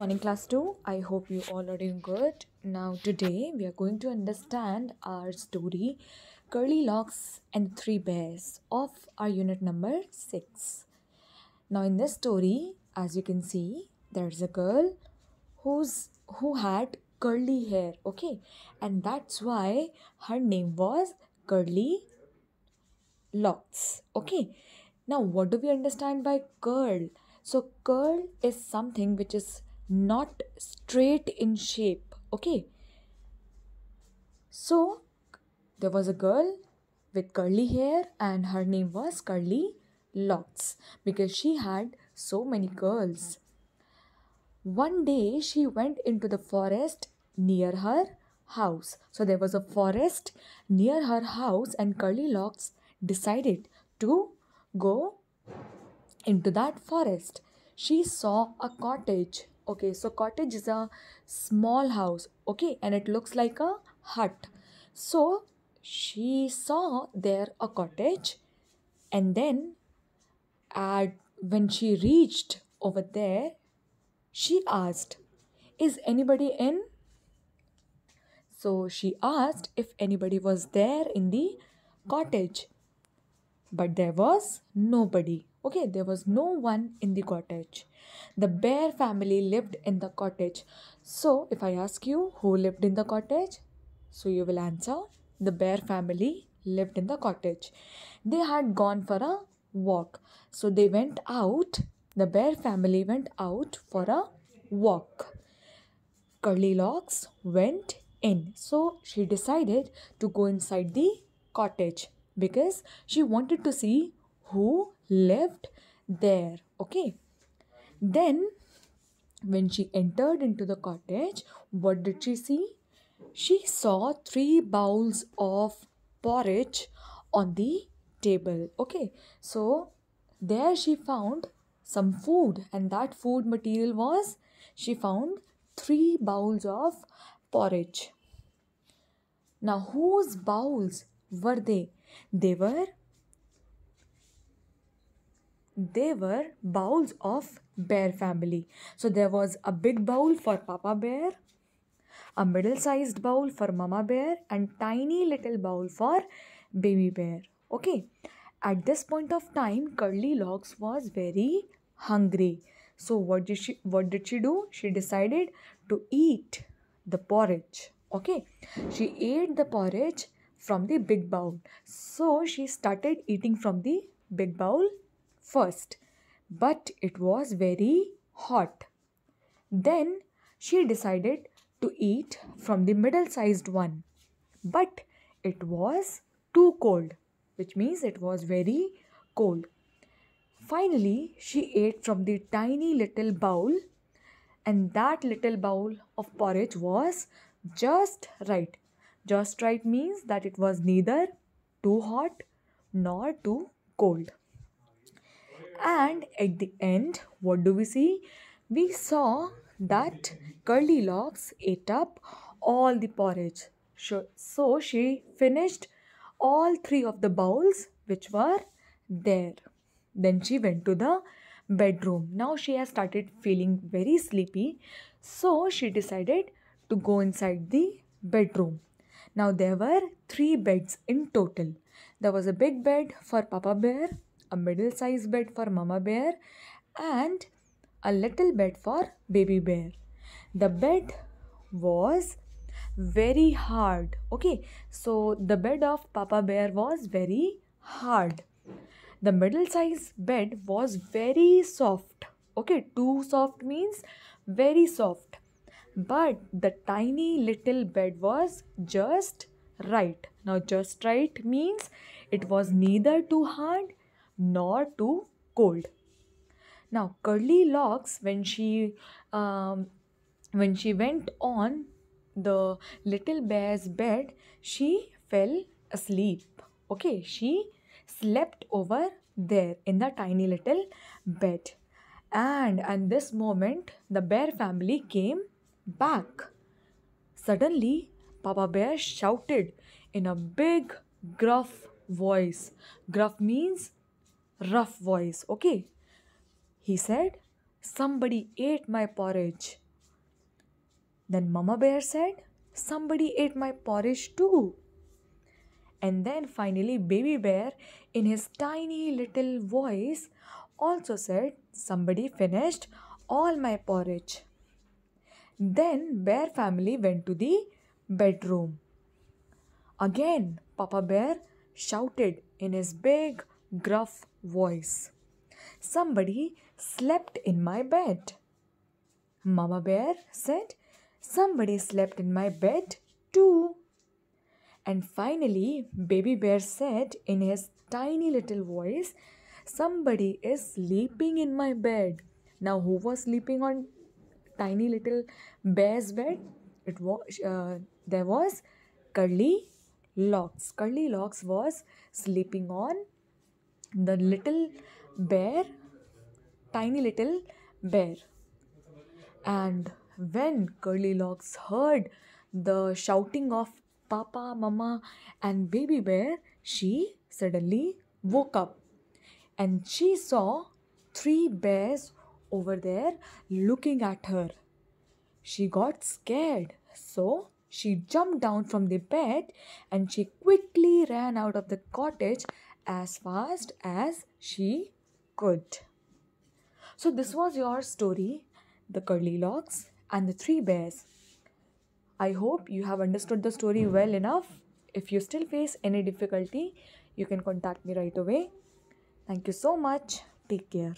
Morning class 2. I hope you all are doing good. Now today we are going to understand our story Curly Locks and Three Bears of our unit number 6. Now in this story, as you can see, there's a girl who had curly hair, okay? And that's why her name was Curly Locks, okay? Now what do we understand by curl? So curl is something which is not straight in shape, okay? So there was a girl with curly hair and her name was Curly Locks because she had so many curls. One day she went into the forest near her house. So there was a forest near her house, and Curly Locks decided to go into that forest. She saw a cottage. Okay, so cottage is a small house, okay, and it looks like a hut. So she saw there a cottage, and then when she reached over there, she asked, "Is anybody in?" So she asked if anybody was there in the cottage. But there was nobody. Okay, there was no one in the cottage. The bear family lived in the cottage. So, if I ask you who lived in the cottage, so you will answer the bear family lived in the cottage. They had gone for a walk. So, they went out, the bear family went out for a walk. Curly Locks went in. So she decided to go inside the cottage because she wanted to see who lived there. Okay. Then, when she entered into the cottage, what did she see? She saw three bowls of porridge on the table. Okay. So there she found some food, and that food material was she found three bowls of porridge. Now, whose bowls were they? They were they were bowls of bear family. So there was a big bowl for Papa Bear, a middle-sized bowl for Mama Bear, and tiny little bowl for Baby Bear. Okay. At this point of time, Curly Locks was very hungry. So what did she do? She decided to eat the porridge. Okay. She ate the porridge from the big bowl. So she started eating from the big bowl first. But it was very hot. Then she decided to eat from the middle sized one. But it was too cold, which means it was very cold. Finally, she ate from the tiny little bowl, and that little bowl of porridge was just right. Just right means that it was neither too hot nor too cold. And at the end, what do we see? We saw that Curly Locks ate up all the porridge. So she finished all three of the bowls which were there. Then she went to the bedroom. Now she has started feeling very sleepy. So she decided to go inside the bedroom. Now there were three beds in total. There was a big bed for Papa Bear, a middle sized bed for Mama Bear, and a little bed for Baby Bear. The bed was very hard. Okay, so the bed of Papa Bear was very hard. The middle size bed was very soft. Okay, too soft means very soft. But the tiny little bed was just right. Now, just right means it was neither too hard nor too cold. Now, Curly Locks, when she went on the little bear's bed, she fell asleep. Okay, she slept over there in the tiny little bed. And at this moment, the bear family came back. Suddenly, Papa Bear shouted in a big, gruff voice. Gruff means rough voice, okay? He said, "Somebody ate my porridge." Then Mama Bear said, "Somebody ate my porridge too." And then finally, Baby Bear, in his tiny little voice, also said, "Somebody finished all my porridge." Then Bear family went to the bedroom. Again, Papa Bear shouted in his big, gruff voice, "Somebody slept in my bed." Mama Bear said, "Somebody slept in my bed too." And finally, Baby Bear said in his tiny little voice, "Somebody is sleeping in my bed." Now, who was sleeping on tiny little bear's bed? There was Curly Locks. Curly Locks was sleeping on the little bear, tiny little bear. And when Curly Locks heard the shouting of Papa, Mama, and Baby Bear, she suddenly woke up and she saw three bears over there looking at her. She got scared, so she jumped down from the bed and she quickly ran out of the cottage as fast as she could. So, this was your story, The Curly Locks and the Three Bears. I hope you have understood the story well enough. If you still face any difficulty, you can contact me right away. Thank you so much. Take care.